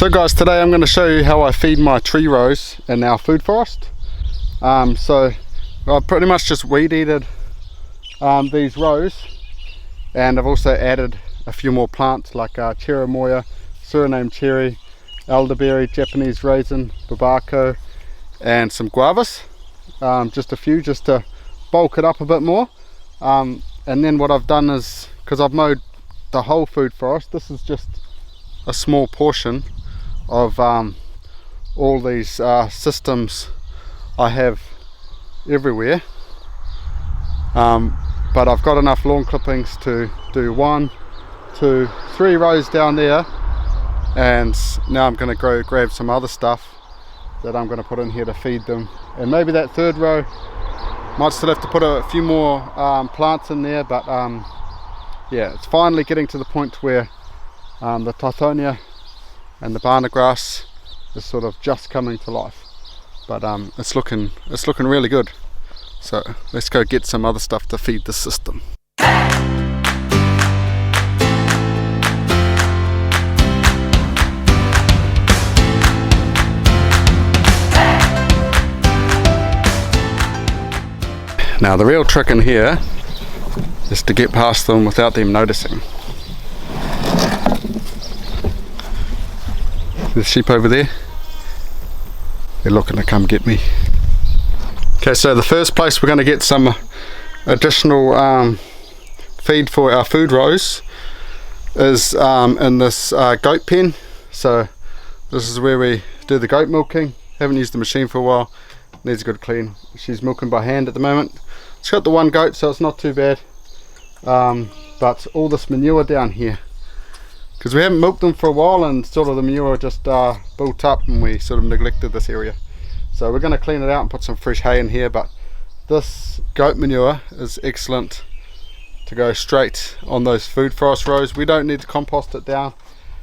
So guys, today I'm going to show you how I feed my tree rows in our food forest. So I've pretty much just weed eated these rows, and I've also added a few more plants like cherimoya, Suriname cherry, elderberry, Japanese raisin, babako, and some guavas. Just a few, just to bulk it up a bit more. And then what I've done is, because I've mowed the whole food forest, this is just a small portion of all these systems I have everywhere, but I've got enough lawn clippings to do 1, 2, 3 rows down there, and now I'm going to go grab some other stuff that I'm going to put in here to feed them, and maybe that third row might still have to put a few more plants in there, but yeah, it's finally getting to the point where the tithonia and the banana grass is sort of just coming to life, but it's looking really good. So let's go get some other stuff to feed the system. Now the real trick in here is to get past them without them noticing. The sheep over there, they're looking to come get me. Okay, so the first place we're going to get some additional feed for our food rows is in this goat pen. So this is where we do the goat milking. Haven't used the machine for a while, needs a good clean. She's milking by hand at the moment. It's got the one goat, so it's not too bad, but all this manure down here, because we haven't milked them for a while and sort of the manure just built up and we sort of neglected this area. So we're going to clean it out and put some fresh hay in here, but this goat manure is excellent to go straight on those food forest rows. We don't need to compost it down.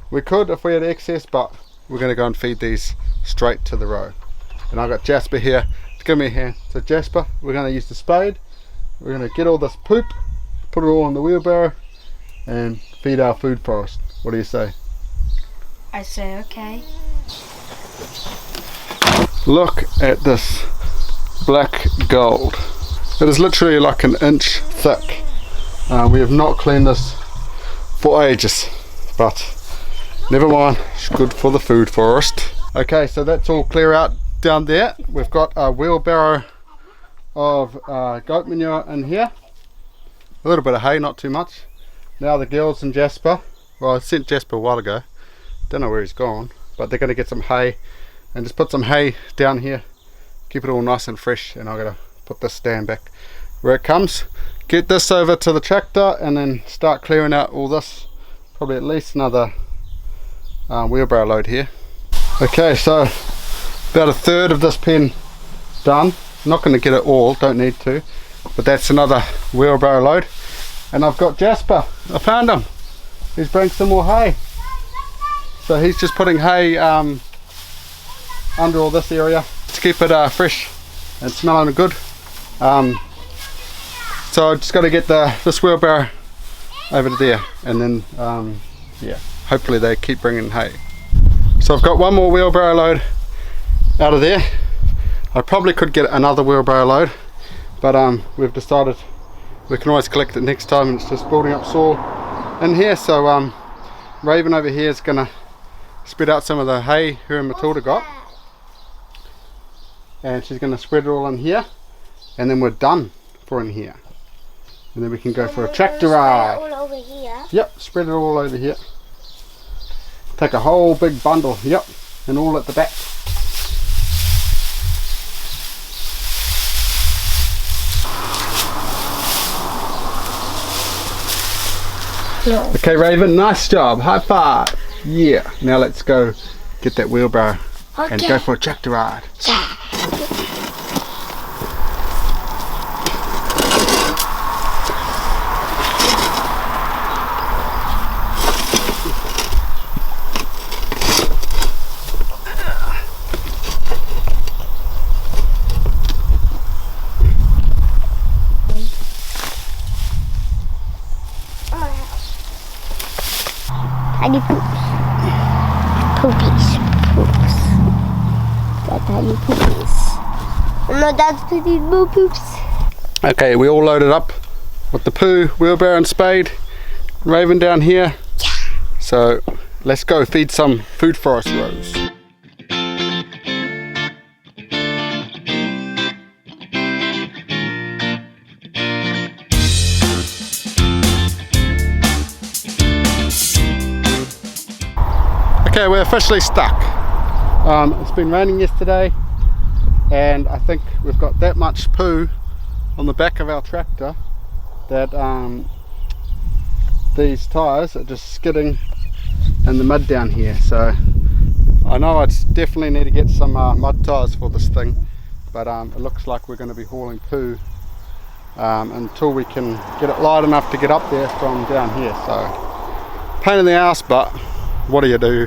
We could if we had excess, but we're going to go and feed these straight to the row. And I've got Jasper here to give me a hand. So Jasper, we're going to use the spade. We're going to get all this poop, put it all in the wheelbarrow and feed our food forest. What do you say? I say okay. Look at this black gold. It is literally like an inch thick. We have not cleaned this for ages, but never mind, it's good for the food forest. Okay, so that's all clear out down there. We've got a wheelbarrow of goat manure in here. A little bit of hay, not too much. Now the girls and Jasper, well, I sent Jasper a while ago, don't know where he's gone, but they're going to get some hay and just put some hay down here, keep it all nice and fresh, and I'm going to put this stand back where it comes, get this over to the tractor and then start clearing out all this, probably at least another wheelbarrow load here. Okay, so about a third of this pen done. Not going to get it all, don't need to, but that's another wheelbarrow load. And I've got Jasper, I found him. He's bringing some more hay. So he's just putting hay under all this area to keep it fresh and smelling good. So I just got to get this wheelbarrow over to there, and then yeah, hopefully they keep bringing hay. So I've got one more wheelbarrow load out of there. I probably could get another wheelbarrow load, but we've decided we can always collect it next time, and it's just building up soil in here. So Raven over here is gonna spread out some of the hay her and Matilda got, and she's gonna spread it all in here, and then we're done for in here, and then we can go for a tractor ride. All over here. Yep, spread it all over here. Take a whole big bundle, yep, and all at the back. No. Okay, Raven, nice job. High five. Yeah. Now let's go get that wheelbarrow and go for a tractor ride. Yeah. Tiny poops. Poopies. poops. They're tiny poopies. No, that's pretty more poops. Okay, we all loaded up with the poo, wheelbarrow and spade. Raven down here. Yeah. So let's go feed some food for us, Rose. Okay, we're officially stuck. It's been raining yesterday, and I think we've got that much poo on the back of our tractor that these tyres are just skidding in the mud down here. So I know I definitely need to get some mud tyres for this thing, but it looks like we're going to be hauling poo until we can get it light enough to get up there from down here. So pain in the ass, but what do you do?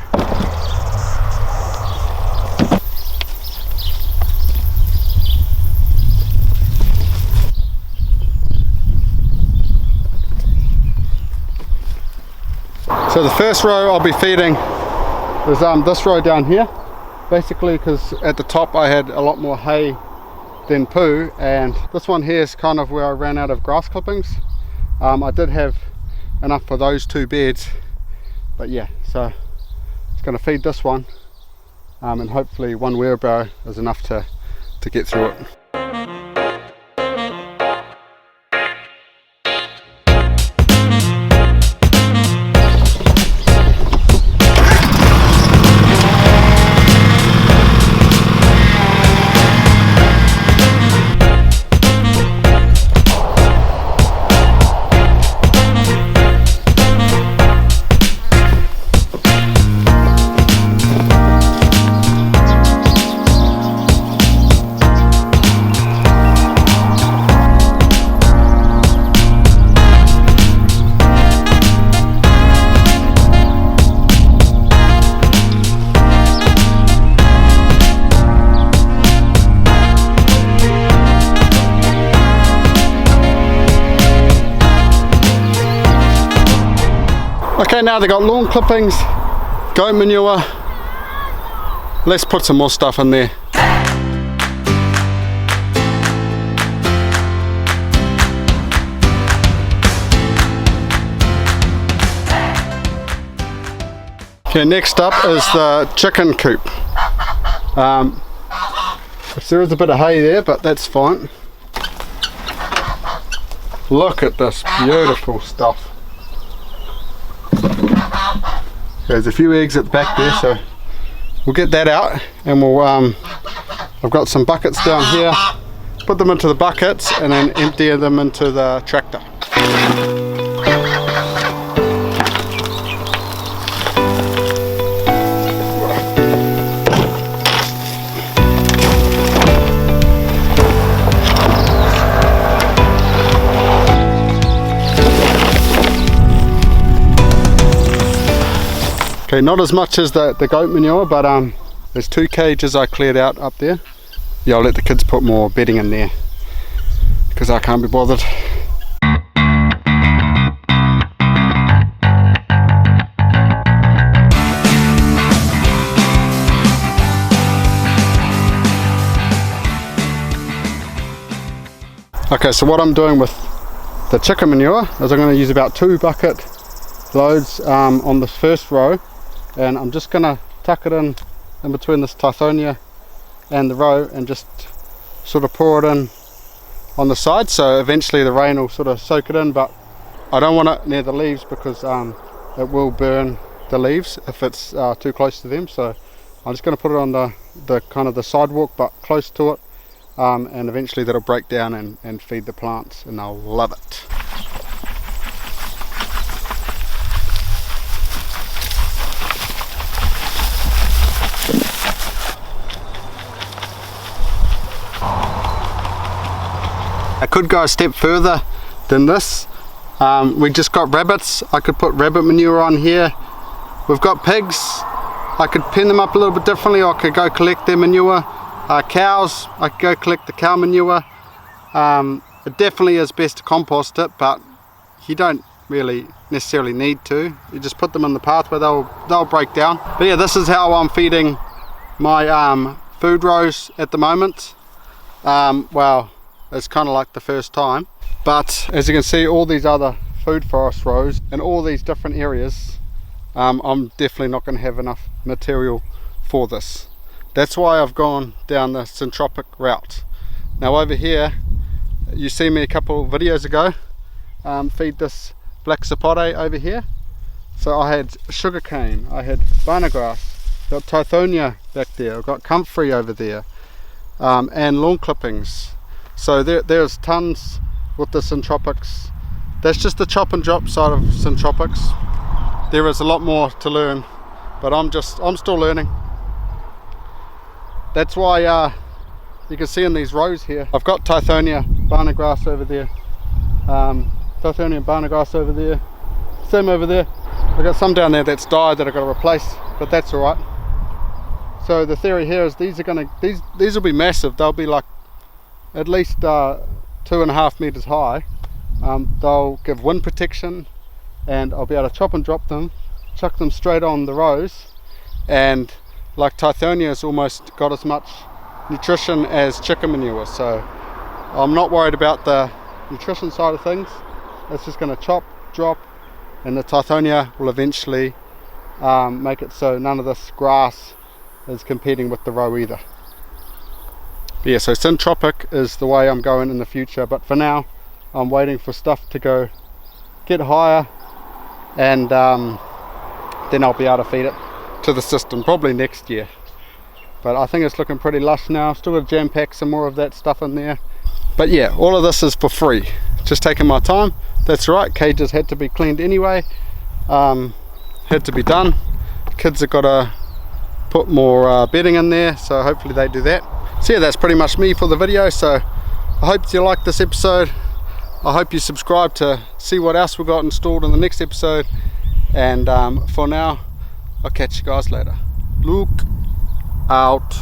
So the first row I'll be feeding is this row down here, basically because at the top I had a lot more hay than poo, and this one here is kind of where I ran out of grass clippings. I did have enough for those 2 beds, but yeah, so it's going to feed this one, and hopefully 1 wheelbarrow is enough to get through it. Okay, now they got lawn clippings, goat manure. Let's put some more stuff in there. Okay, next up is the chicken coop. There is a bit of hay there, but that's fine. Look at this beautiful stuff. There's a few eggs at the back there, so we'll get that out, and we'll I've got some buckets down here, put them into the buckets and then empty them into the tractor. Okay, not as much as the goat manure, but there's 2 cages I cleared out up there. Yeah, I'll let the kids put more bedding in there because I can't be bothered. Okay, so what I'm doing with the chicken manure is I'm going to use about 2 bucket loads on the first row, and I'm just going to tuck it in between this tithonia and the row and just sort of pour it in on the side, so eventually the rain will sort of soak it in, but I don't want it near the leaves because it will burn the leaves if it's too close to them. So I'm just going to put it on the kind of the sidewalk but close to it, and eventually that'll break down and feed the plants, and they'll love it. I could go a step further than this. We just got rabbits. I could put rabbit manure on here. We've got pigs. I could pen them up a little bit differently, or I could go collect their manure. Cows, I could go collect the cow manure. It definitely is best to compost it, but you don't really necessarily need to. You just put them in the pathway, they'll break down. But yeah, this is how I'm feeding my food rows at the moment. Well, it's kind of like the first time, but as you can see, all these other food forest rows in all these different areas, I'm definitely not going to have enough material for this. That's why I've gone down the syntropic route. Now over here, you see me a couple videos ago feed this black sapote over here. So I had sugarcane, I had banana grass, got tithonia back there, I've got comfrey over there, and lawn clippings. So there's tons with the syntropics. That's just the chop and drop side of syntropics. There is a lot more to learn, but I'm still learning. That's why you can see in these rows here, I've got tithonia banana grass over there, tithonia banana grass over there, same over there. I've got some down there that's died that I've got to replace, but that's alright. So the theory here is these will be massive. They'll be like at least 2.5 meters high. They'll give wind protection, and I'll be able to chop and drop them, chuck them straight on the rows, and like tithonia's almost got as much nutrition as chicken manure, so I'm not worried about the nutrition side of things. It's just going to chop, drop, and the tithonia will eventually make it so none of this grass is competing with the row either. But yeah, so syntropic is the way I'm going in the future, but for now I'm waiting for stuff to go get higher, and then I'll be able to feed it to the system probably next year. But I think it's looking pretty lush now. Still got to jam pack some more of that stuff in there. But yeah, all of this is for free, just taking my time. That's right, cages had to be cleaned anyway, had to be done. Kids have got to put more bedding in there, so hopefully they do that. So yeah, that's pretty much me for the video. So I hope you liked this episode. I hope you subscribe to see what else we got installed in the next episode, and for now I'll catch you guys later. Look out.